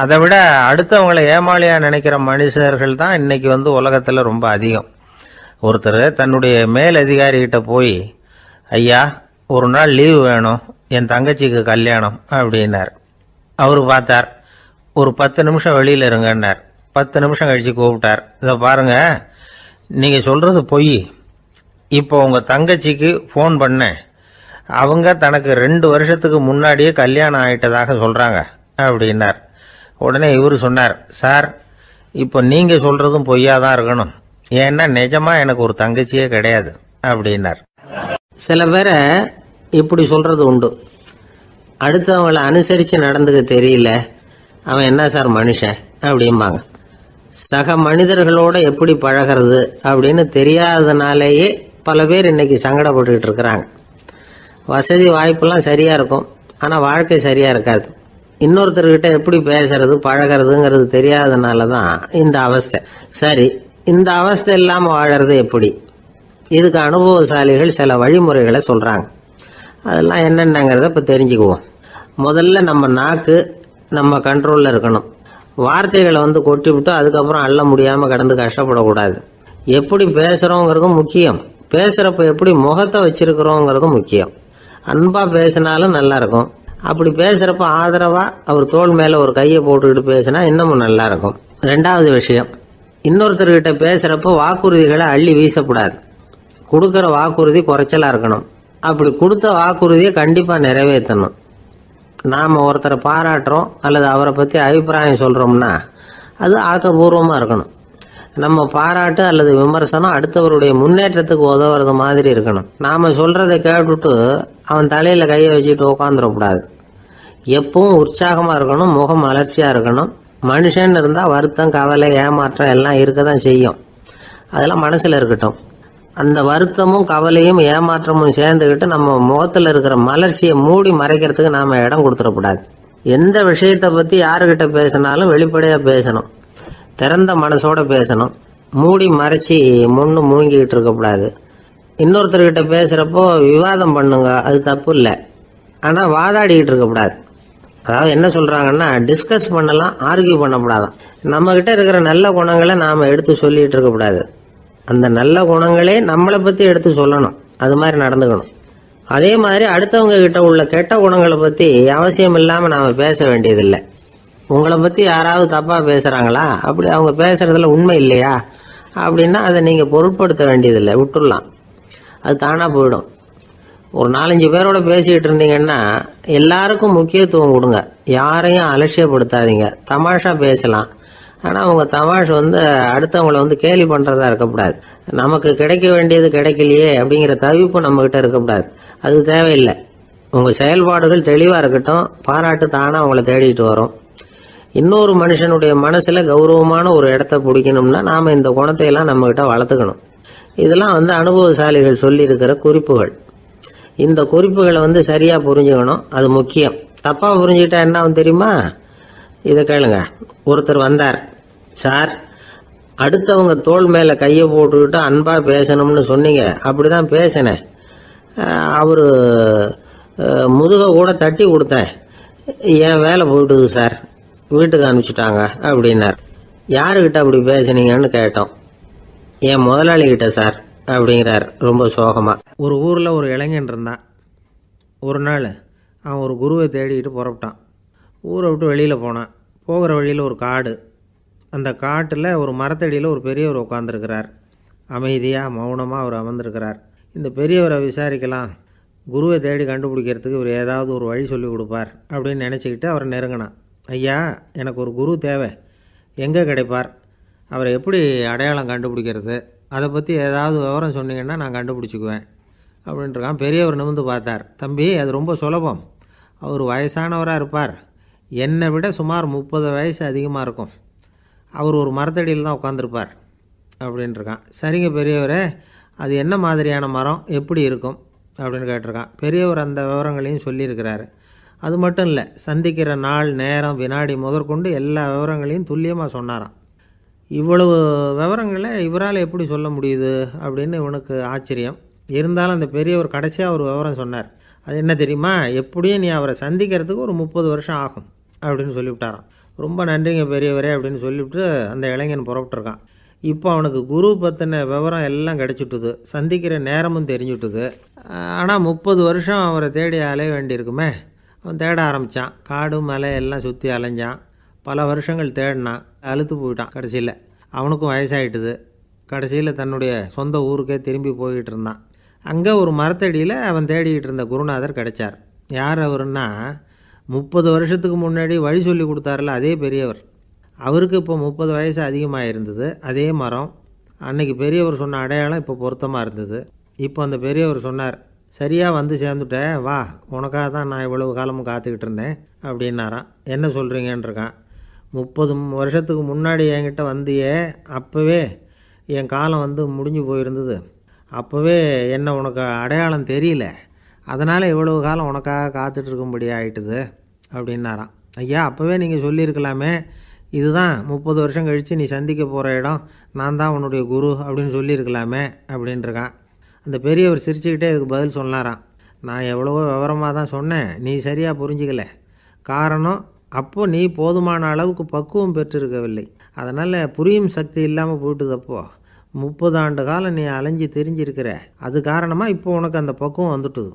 அதை விட அடுத்தவங்களை ஏமாளியாக நினைக்கிற மனுஷர்கள் தான் இன்னைக்கு உலகத்தில் ரொம்ப அதிகம். ஒருத்தர் தன்னுடைய மேலதிகாரிகிட்ட போய், ஐயா ஒரு நாள் லீவு வேணும், என் தங்கச்சிக்கு கல்யாணம் அப்படின்னார். அவர் பார்த்தார், ஒரு 10 நிமிஷம் வெளியில் இருங்கன்னார். 10 நிமிஷம் கழித்து கூப்பிட்டார், இதை பாருங்க, நீங்கள் சொல்கிறது பொய், இப்போ உங்கள் தங்கச்சிக்கு ஃபோன் பண்ணேன், அவங்க தனக்கு 2 வருஷத்துக்கு முன்னாடியே கல்யாணம் ஆகிட்டதாக சொல்கிறாங்க அப்படின்னார். உடனே இவர் சொன்னார், சார் இப்போ நீங்கள் சொல்கிறதும் பொய்யாதான் இருக்கணும், ஏன்னா நிஜமாக எனக்கு ஒரு தங்கச்சியே கிடையாது அப்படின்னார். சில பேரை இப்படி சொல்கிறது உண்டு, அடுத்தவங்களை அனுசரித்து நடந்துக்க தெரியல, அவன் என்ன சார் மனுஷன் அப்படிம்பாங்க. சக மனிதர்களோட எப்படி பழகிறது அப்படின்னு தெரியாததுனாலேயே பல பேர் இன்னைக்கு சங்கடப்பட்டுக்கிட்டு இருக்கிறாங்க. வசதி வாய்ப்பெல்லாம் சரியாக இருக்கும், ஆனால் வாழ்க்கை சரியாக இருக்காது. இன்னொருத்தர்கிட்ட எப்படி பேசுறது பழகிறதுங்கிறது தெரியாததுனால தான் இந்த அவஸ்தை. சரி, இந்த அவஸ்தை இல்லாமல் வாழறது எப்படி? இதுக்கு அனுபவசாலிகள் சில வழிமுறைகளை சொல்கிறாங்க. அதெல்லாம் என்னென்னங்கிறத இப்போ தெரிஞ்சுக்குவோம். முதல்ல நம்ம நாக்கு நம்ம கண்ட்ரோலில் இருக்கணும். வார்த்தைகளை கொட்டி விட்டு அதுக்கப்புறம் அள்ள முடியாமல் கடந்து கஷ்டப்படக்கூடாது. எப்படி பேசுகிறோங்கிறதும் முக்கியம், பேசுகிறப்ப எப்படி முகத்தை வச்சிருக்கிறோங்கிறதும் முக்கியம். அன்பாக பேசினாலும் நல்லாயிருக்கும். அப்படி பேசுகிறப்ப ஆதரவாக அவர் தோள் மேலே ஒரு கையை போட்டுக்கிட்டு பேசினா இன்னமும் நல்லாயிருக்கும். ரெண்டாவது விஷயம், இன்னொருத்தர்கிட்ட பேசுகிறப்ப வாக்குறுதிகளை அள்ளி வீசக்கூடாது. கொடுக்குற வாக்குறுதி குறைச்சலாக இருக்கணும். அப்படி கொடுத்த வாக்குறுதியை கண்டிப்பாக நிறைவேற்றணும். நாம் ஒருத்தரை பாராட்டுறோம் அல்லது அவரை பற்றி அபிப்பிராயம் சொல்கிறோம்னா அது ஆக்கப்பூர்வமாக இருக்கணும். நம்ம பாராட்டு அல்லது விமர்சனம் அடுத்தவருடைய முன்னேற்றத்துக்கு உதவுறது மாதிரி இருக்கணும். நாம் சொல்கிறத கேட்டுட்டு அவன் தலையில் கையை வச்சுட்டு உட்காந்துடக்கூடாது. எப்பவும் உற்சாகமாக இருக்கணும், முகம் மலர்ச்சியாக இருக்கணும். மனுஷன் இருந்தால் வருத்தம், கவலை, ஏமாற்றம் எல்லாம் இருக்க தான் செய்யும். அதெல்லாம் மனசில் இருக்கட்டும். அந்த வருத்தமும் கவலையும் ஏமாற்றமும் சேர்ந்துக்கிட்டு நம்ம முகத்தில் இருக்கிற மலர்ச்சியை மூடி மறைக்கிறதுக்கு நாம் இடம் கொடுத்துடக்கூடாது. எந்த விஷயத்தை பற்றி யாருக்கிட்ட பேசினாலும் வெளிப்படையாக பேசணும், திறந்த மனசோட பேசணும். மூடி மறைச்சி முன்னு முழுங்கிக்கிட்டு இருக்கக்கூடாது. இன்னொருத்தர்கிட்ட பேசுகிறப்போ விவாதம் பண்ணுங்க, அது தப்பு இல்லை. ஆனால் வாதாடிக்கிட்டு இருக்கக்கூடாது. அதாவது என்ன சொல்கிறாங்கன்னா, டிஸ்கஸ் பண்ணலாம், ஆர்கியூ பண்ணக்கூடாதான். நம்மக்கிட்ட இருக்கிற நல்ல குணங்களை நாம் எடுத்து சொல்லிகிட்டு இருக்கக்கூடாது. அந்த நல்ல குணங்களே நம்மளை பற்றி எடுத்து சொல்லணும். அது மாதிரி நடந்துக்கணும். அதே மாதிரி அடுத்தவங்க கிட்ட உள்ள கெட்ட குணங்களை பற்றி அவசியம் இல்லாமல் நாம் பேச வேண்டியதில்லை. உங்களை பற்றி யாராவது தப்பாக பேசுகிறாங்களா, அப்படி அவங்க பேசுகிறதுல உண்மை இல்லையா அப்படின்னா அதை நீங்கள் பொருட்படுத்த வேண்டியதில்லை, விட்டுடலாம். அது தானாக போயிடும். ஒரு 4-5 பேரோட பேசிக்கிட்டு இருந்தீங்கன்னா எல்லாருக்கும் முக்கியத்துவம் கொடுங்க, யாரையும் அலட்சியப்படுத்தாதீங்க. தமாஷா பேசலாம், ஆனால் அவங்க தமாஷ் அடுத்தவங்களை கேலி பண்ணுறதா இருக்கக்கூடாது. நமக்கு கிடைக்க வேண்டியது கிடைக்கலையே அப்படிங்கிற தவிப்பு நம்மக்கிட்ட இருக்கக்கூடாது. அது தேவையில்லை. உங்கள் செயல்பாடுகள் தெளிவாக இருக்கட்டும், பாராட்டு தானாக அவங்கள தேடிட்டு வரும். இன்னொரு மனுஷனுடைய மனசில் கௌரவமான ஒரு இடத்த பிடிக்கணும்னா நாம் இந்த குணத்தையெல்லாம் நம்மக்கிட்ட வளர்த்துக்கணும். இதெல்லாம் அனுபவசாலிகள் சொல்லியிருக்கிற குறிப்புகள். இந்த குறிப்புகளை சரியாக புரிஞ்சுக்கணும், அது முக்கியம். தப்பாக புரிஞ்சுக்கிட்டா என்ன ஆகும் தெரியுமா? இதை கேளுங்க. ஒருத்தர் வந்தார், சார் அடுத்தவங்க தோள் மேலே கையை போட்டுக்கிட்டு அன்பாக பேசணும்னு சொன்னீங்க, அப்படி தான் பேசினேன். அவர் முதுகை கூட தட்டி கொடுத்தேன், என் வேலை போயிட்டுது சார், வீட்டுக்கு அனுப்பிச்சிட்டாங்க அப்படின்னார். யாருக்கிட்ட அப்படி பேசுனீங்கன்னு கேட்டோம். என் முதலாளிகிட்ட சார் அப்படிங்கிறார் ரொம்ப சோகமாக. ஒரு ஊரில் ஒரு இளைஞன் இருந்தான். ஒரு நாள் அவன் ஒரு குருவை தேடிக்கிட்டு புறப்பட்டான். ஊரை விட்டு வெளியில் போனான். போகிற வழியில் ஒரு காடு. அந்த காட்டில் ஒரு மரத்தடியில் ஒரு பெரியவர் உட்காந்துருக்கிறார். அமைதியாக மௌனமாக அவர் அமர்ந்திருக்கிறார். இந்த பெரியவரை விசாரிக்கலாம், குருவை தேடி கண்டுபிடிக்கிறதுக்கு இவர் ஏதாவது ஒரு வழி சொல்லி கொடுப்பார் அப்படின்னு நினச்சிக்கிட்டு அவரை நெருங்கினான். ஐயா, எனக்கு ஒரு குரு தேவை, எங்கே கிடைப்பார், அவரை எப்படி அடையாளம் கண்டுபிடிக்கிறது, அதை பற்றி ஏதாவது விவரம் சொன்னீங்கன்னா நான் கண்டுபிடிச்சிக்குவேன் அப்படின்ட்டுருக்கான். பெரியவர் நிமிர்ந்து பார்த்தார். தம்பி, அது ரொம்ப சுலபம். அவர் வயசானவராக இருப்பார், என்னை விட சுமார் 30 வயசு அதிகமாக இருக்கும். அவர் ஒரு மரத்தடியில் தான் உட்காந்துருப்பார் அப்படின்ட்டுருக்கான். சரிங்க பெரியவரே, அது என்ன மாதிரியான மரம், எப்படி இருக்கும் அப்படின்னு கேட்டிருக்கான். பெரியவர் அந்த விவரங்களையும் சொல்லியிருக்கிறாரு. அது மட்டும் இல்லை, சந்திக்கிற நாள், நேரம், வினாடி முதற்கொண்டு எல்லா விவரங்களையும் துல்லியமாக சொன்னாராம். இவ்வளவு விவரங்களை இவரால் எப்படி சொல்ல முடியுது அப்படின்னு இவனுக்கு ஆச்சரியம். இருந்தாலும் அந்த பெரியவர் கடைசியாக ஒரு விவரம் சொன்னார். அது என்ன தெரியுமா? எப்படியும் நீ அவரை சந்திக்கிறதுக்கு ஒரு 30 வருஷம் ஆகும் அப்படின்னு சொல்லிவிட்டாராம். ரொம்ப நன்றிங்க பெரியவரே அப்படின்னு சொல்லிவிட்டு அந்த இளைஞன் புறப்பட்டுருக்கான். இப்போ அவனுக்கு குரு பற்றின விவரம் எல்லாம் கிடச்சிட்டுது, சந்திக்கிற நேரமும் தெரிஞ்சுட்டுது. ஆனால் 30 வருஷம் அவரை தேடி அலைய வேண்டியிருக்குமே. அவன் தேட ஆரம்பித்தான். காடு மலை எல்லாம் சுற்றி அலைஞ்சான். பல வருஷங்கள் தேடினான், அழுத்து போயிட்டான். கடைசியில் அவனுக்கும் வயசாகிட்டுது. கடைசியில் தன்னுடைய சொந்த ஊருக்கே திரும்பி போய்கிட்டு இருந்தான். அங்கே ஒரு மரத்தடியில் அவன் தேடிக்கிட்டு இருந்த குருநாதர் கிடைச்சார். யார் அவருன்னா, 30 வருஷத்துக்கு முன்னாடி வழி சொல்லி கொடுத்தாரில்ல அதே பெரியவர். அவருக்கு இப்போ 30 வயசு அதிகமாக இருந்தது. அதே மரம். அன்னைக்கு பெரியவர் சொன்ன அடையாளம் இப்போ பொருத்தமாக இருந்தது. இப்போ அந்த பெரியவர் சொன்னார், சரியாக வந்து சேர்ந்துட்டேன், வா, உனக்காக தான் நான் இவ்வளவு காலமும் காத்துக்கிட்டு இருந்தேன் அப்படின்னாராம். என்ன சொல்கிறீங்கன்றிருக்கான். 30 வருஷத்துக்கு முன்னாடி என்கிட்ட வந்தியே, அப்போவே என் காலம் முடிஞ்சு போயிருந்தது. அப்போவே என்ன உனக்கு அடையாளம் தெரியல, அதனால் இவ்வளவு காலம் உனக்காக காத்துட்ருக்கும்படி ஆகிட்டுது அப்படின்னாராம். ஐயா, அப்போவே நீங்கள் சொல்லியிருக்கலாமே, இதுதான் 30 வருஷம் கழித்து நீ சந்திக்க போகிற இடம், நான் தான் உன்னுடைய குரு அப்படின்னு சொல்லியிருக்கலாமே அப்படின்ட்டுருக்கான். அந்த பெரியவர் சிரிச்சுக்கிட்டே இதுக்கு பதில் சொன்னாராம். நான் எவ்வளவோ விவரமாக தான் சொன்னேன், நீ சரியாக புரிஞ்சிக்கல. காரணம், அப்போ நீ போதுமான அளவுக்கு பக்குவம் பெற்றிருக்கவில்லை. அதனால் புரியும் சக்தி இல்லாமல் போயிட்டுதப்போ. 30 ஆண்டு காலம் நீ அலைஞ்சு தெரிஞ்சிருக்கிற, அது காரணமாக இப்போ உனக்கு அந்த பக்குவம் வந்துட்டுது.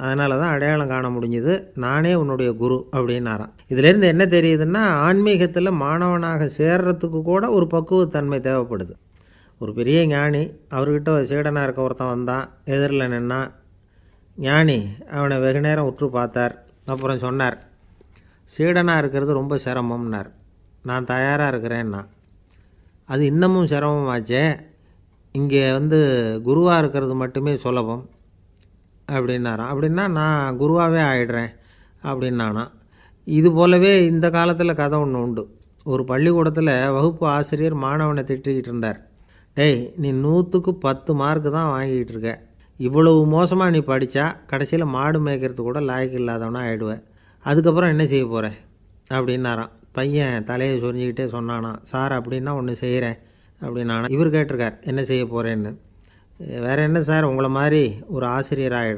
அதனால தான் அடையாளம் காண முடிஞ்சுது, நானே உன்னுடைய குரு அப்படின்னாராம். இதிலேருந்து என்ன தெரியுதுன்னா, ஆன்மீகத்தில் மாணவனாக சேர்றதுக்கு கூட ஒரு பக்குவத்தன்மை தேவைப்படுது. ஒரு பெரிய ஞானி, அவர்கிட்ட ஒரு சீடனாக இருக்க ஒருத்தன் வந்தான், எதிரில் நின்னான். ஞானி அவனை வெகு நேரம் உற்று பார்த்தார். அப்புறம் சொன்னார், சீடனாக இருக்கிறது ரொம்ப சிரமம்னார். நான் தயாராக இருக்கிறேன்னா. அது இன்னமும் சிரமமாச்சே, இங்கே குருவாக இருக்கிறது மட்டுமே சுலபம் அப்படின்னாராம். அப்படின்னா நான் குருவாகவே ஆகிடுறேன் அப்படின்னானா. இது போலவே இந்த காலத்தில் கதை ஒன்று உண்டு. ஒரு பள்ளிக்கூடத்தில் வகுப்பு ஆசிரியர் மாணவனை திட்டிக்கிட்டு இருந்தார். டேய், நீ 100க்கு 10 மார்க்கு தான் வாங்கிக்கிட்டு இருக்க. இவ்வளவு மோசமாக நீ படித்தா கடைசியில் மாடு மேய்க்கிறது கூட லாய்க்கு இல்லாதவனா ஆகிடுவேன். அதுக்கப்புறம் என்ன செய்ய போகிற அப்படின்னாராம். பையன் தலையை சொரிஞ்சிக்கிட்டே சொன்னானா, சார் அப்படின்னா ஒன்று செய்கிறேன் அப்படின்னானா. இவர் கேட்டிருக்கார், என்ன செய்ய போகிறேன்னு. வேறு என்ன சார், உங்களை மாதிரி ஒரு ஆசிரியர் ஆகிடுறேன்